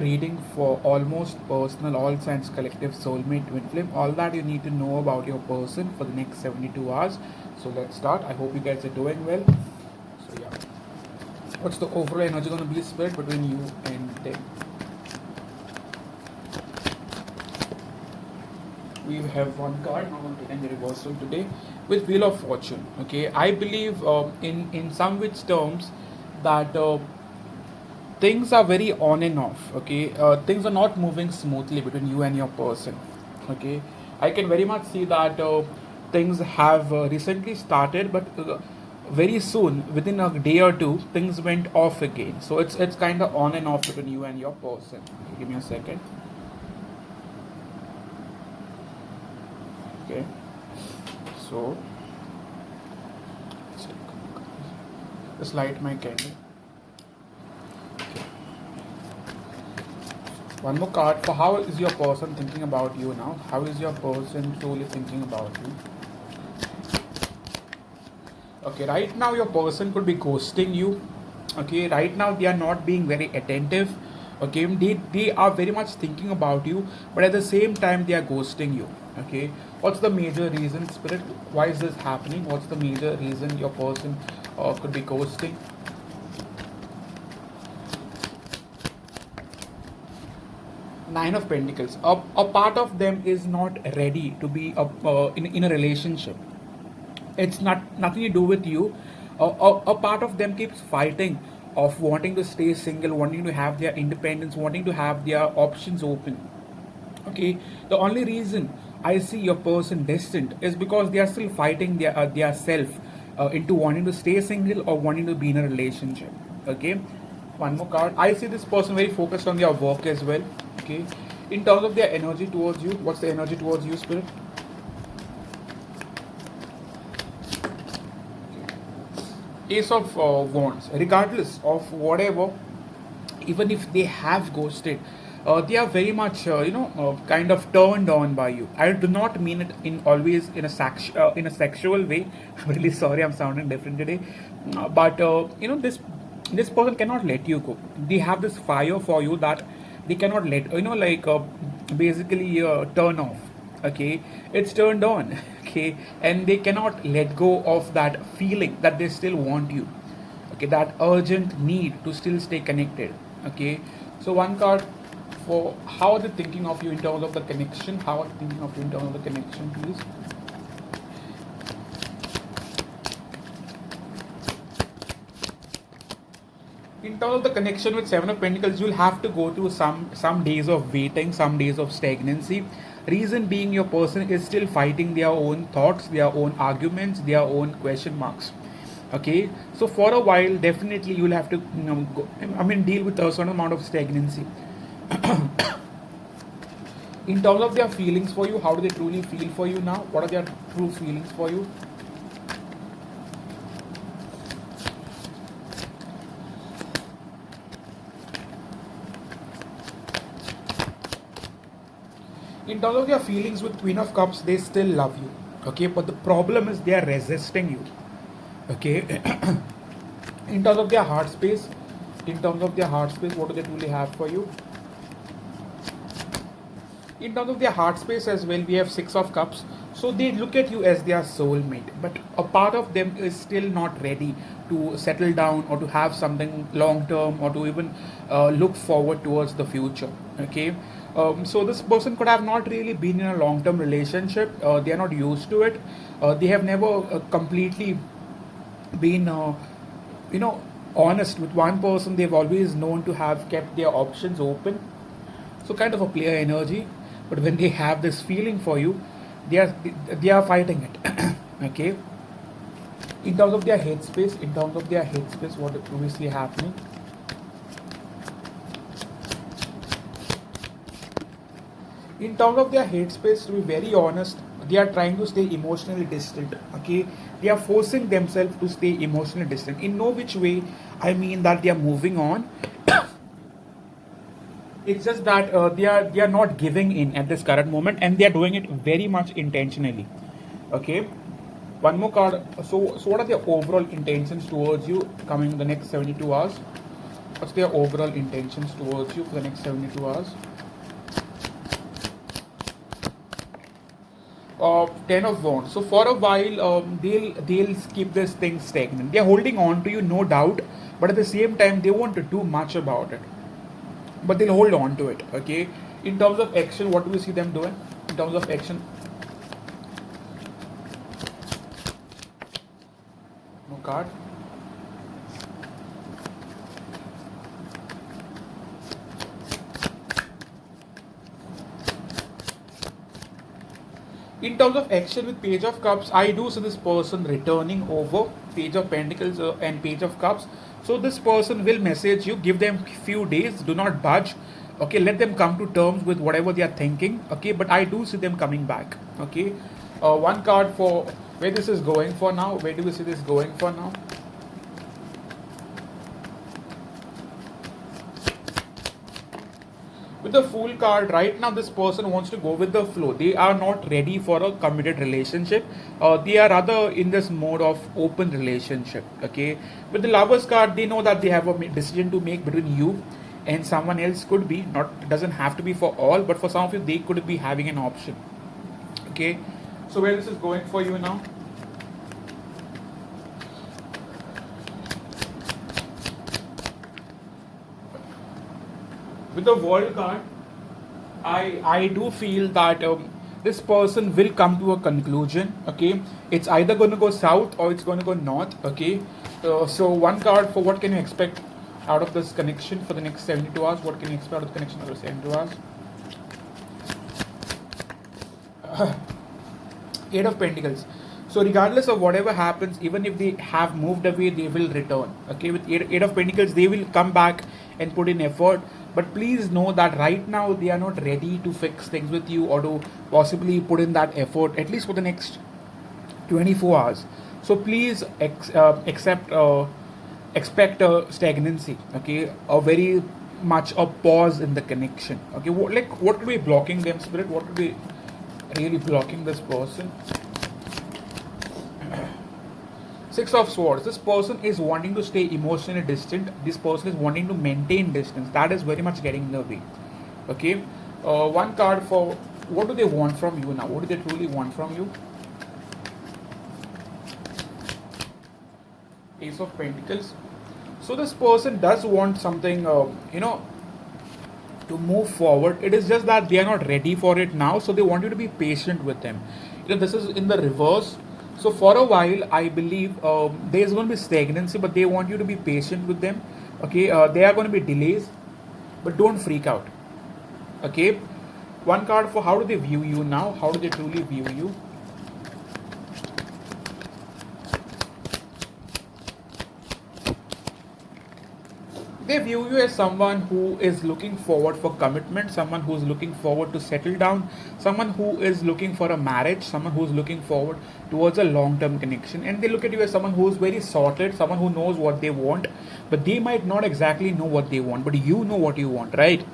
Reading for almost personal, all signs collective soulmate twin flame, all that you need to know about your person for the next 72 hours. So let's start. I hope you guys are doing well. So yeah, what's the overall energy going to be split between you and them? We have one card. Now I'm taking the reversal today with Wheel of Fortune. Okay, I believe in some which terms that things are very on and off. Okay, things are not moving smoothly between you and your person. Okay, I can very much see that things have recently started, but very soon, within a day or two, things went off again. So it's kind of on and off between you and your person. Okay, give me a second. Okay, so just light my candle. One more card for how is your person thinking about you now? How is your person truly thinking about you? Okay, right now your person could be ghosting you. Okay, right now they are not being very attentive. Okay, they are very much thinking about you, but at the same time they are ghosting you. Okay, what's the major reason, Spirit? Why is this happening? What's the major reason your person could be ghosting? Nine of Pentacles. A part of them is not ready to be in a relationship. It's not nothing to do with you. A part of them keeps fighting of wanting to stay single, wanting to have their independence, wanting to have their options open. Okay, the only reason I see your person distant is because they are still fighting their self into wanting to stay single or wanting to be in a relationship. Okay, one more card. I see this person very focused on their work as well. Okay, in terms of their energy towards you, what's the energy towards you, Spirit? Ace of Wands. Regardless of whatever, even if they have ghosted, they are very much kind of turned on by you. I do not mean it in always in a sexual way. I'm really sorry, I'm sounding different today, but this person cannot let you go. They have this fire for you that they cannot let basically turn off. Okay, it's turned on. Okay, and they cannot let go of that feeling that they still want you. Okay, that urgent need to still stay connected. Okay, so one card for how are they thinking of you in terms of the connection. How are they thinking of you in terms of the connection, please? In terms of the connection with Seven of Pentacles, you'll have to go through some days of waiting, some days of stagnancy. Reason being, your person is still fighting their own thoughts, their own arguments, their own question marks. Okay, so for a while, definitely you'll have to deal with a certain amount of stagnancy. In terms of their feelings for you, how do they truly feel for you now? What are their true feelings for you? In terms of their feelings with Queen of Cups, they still love you. Okay, but the problem is they are resisting you. Okay, in terms of their heart space, what do they truly have for you? In terms of their heart space as well, we have Six of Cups. So they look at you as their soulmate, but a part of them is still not ready to settle down or to have something long term or to even look forward towards the future. Okay, so this person could have not really been in a long term relationship. They are not used to it. They have never completely been honest with one person. They've always known to have kept their options open, so kind of a player energy. But when they have this feeling for you, they are fighting it. Okay, in terms of their headspace, what is previously happening? In terms of their headspace, to be very honest, they are trying to stay emotionally distant. Okay, they are forcing themselves to stay emotionally distant. In no which way I mean that they are moving on. It's just that they are not giving in at this current moment, and they are doing it very much intentionally. Okay, one more card. So what are their overall intentions towards you coming in the next 72 hours? What's their overall intentions towards you for the next 72 hours? 10 of Wands. So for a while, they'll keep this thing stagnant. They're holding on to you, no doubt, but at the same time, they won't do much about it. But they'll hold on to it. Okay. In terms of action, what do we see them doing? In terms of action, no card. In terms of action with Page of Cups, I do see this person returning over Page of Pentacles and Page of Cups. So this person will message you, give them few days, do not budge. Okay, let them come to terms with whatever they are thinking. Okay, but I do see them coming back. Okay, one card for where this is going for now. Where do we see this going for now? With the Fool card, right now this person wants to go with the flow. They are not ready for a committed relationship. They are rather in this mode of open relationship. Okay. With the Lovers card, they know that they have a decision to make between you and someone else. Could be, not, it doesn't have to be for all, but for some of you they could be having an option. Okay. So where this is going for you now? With the World card, I do feel that this person will come to a conclusion. Okay, it's either going to go south or it's going to go north. Okay, so one card for what can you expect out of this connection for the next 72 hours. What can you expect out of the connection for the 72 hours? Eight of Pentacles. So regardless of whatever happens, even if they have moved away, they will return. Okay, with Eight of Pentacles, they will come back and put in effort. But please know that right now they are not ready to fix things with you or to possibly put in that effort, at least for the next 24 hours. So please expect a stagnancy. Okay, a very much a pause in the connection. Okay, what could be blocking them, Spirit? What could be really blocking this person? Six of Swords. This person is wanting to stay emotionally distant. This person is wanting to maintain distance. That is very much getting in the way. Okay. One card for what do they want from you now? What do they truly want from you? Ace of Pentacles. So this person does want something, to move forward. It is just that they are not ready for it now. So they want you to be patient with them. This is in the reverse. So for a while, I believe there's going to be stagnancy, but they want you to be patient with them. Okay, there are going to be delays, but don't freak out. Okay, one card for how do they view you now? How do they truly view you? They view you as someone who is looking forward for commitment, someone who is looking forward to settle down, someone who is looking for a marriage, someone who is looking forward towards a long-term connection. And they look at you as someone who is very sorted, someone who knows what they want, but they might not exactly know what they want, but you know what you want, right?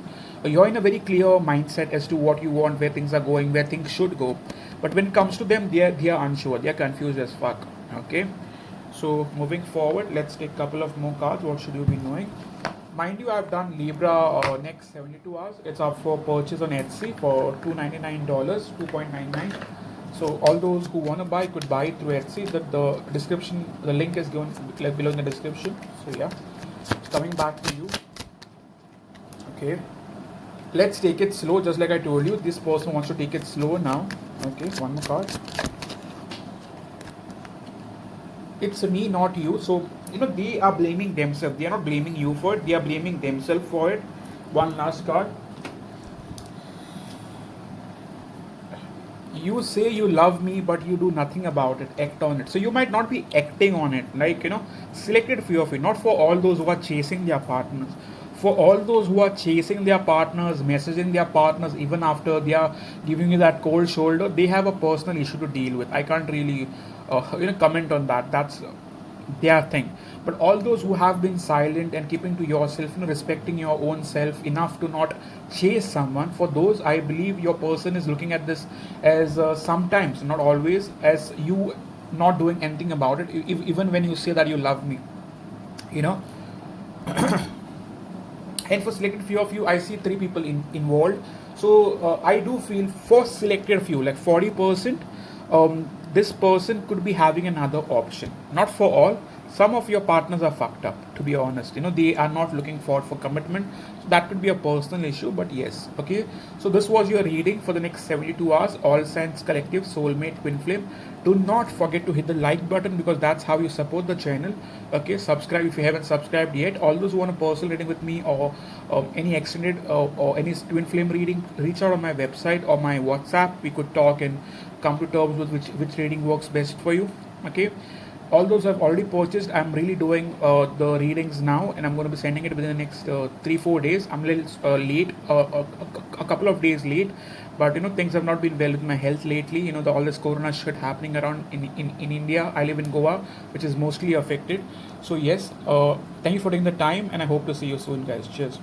You're in a very clear mindset as to what you want, where things are going, where things should go. But when it comes to them, they are unsure, they are confused as fuck. Okay, so moving forward, let's take a couple of more cards. What should you be knowing? Mind you, I've done Libra next 72 hours. It's up for purchase on Etsy for $299, $2.99. So all those who want to buy could buy it through Etsy. The description, the link is given below in the description. So yeah, coming back to you. Okay, let's take it slow. Just like I told you, this person wants to take it slow now. Okay, one more card. It's me, not you. So they are blaming themselves. They are not blaming you for it. They are blaming themselves for it. One last card. You say you love me, but you do nothing about it. Act on it. So you might not be acting on it. Selected few of it. Not for all those who are chasing their partners. For all those who are chasing their partners, messaging their partners, even after they are giving you that cold shoulder, they have a personal issue to deal with. I can't really, comment on that. That's their thing. But all those who have been silent and keeping to yourself, respecting your own self enough to not chase someone, for those, I believe your person is looking at this as sometimes, not always, as you not doing anything about it, even when you say that you love me. and for selected few of you, I see three people involved. So I do feel for selected few, like 40%, this person could be having another option. Not for all. Some of your partners are fucked up, to be honest. They are not looking forward for commitment. So that could be a personal issue, but yes. Okay. So this was your reading for the next 72 hours. All Signs Collective, Soulmate, Twin Flame. Do not forget to hit the like button, because that's how you support the channel. Okay. Subscribe if you haven't subscribed yet. All those who want a personal reading with me, or any extended or any Twin Flame reading, reach out on my website or my WhatsApp. We could talk and come to terms with which reading works best for you. Okay. All those I've already purchased. I'm really doing the readings now, and I'm going to be sending it within the next 3-4 days. I'm a little late, a couple of days late, but things have not been well with my health lately. All this corona shit happening around in India. I live in Goa, which is mostly affected. So yes, thank you for taking the time, and I hope to see you soon, guys. Cheers.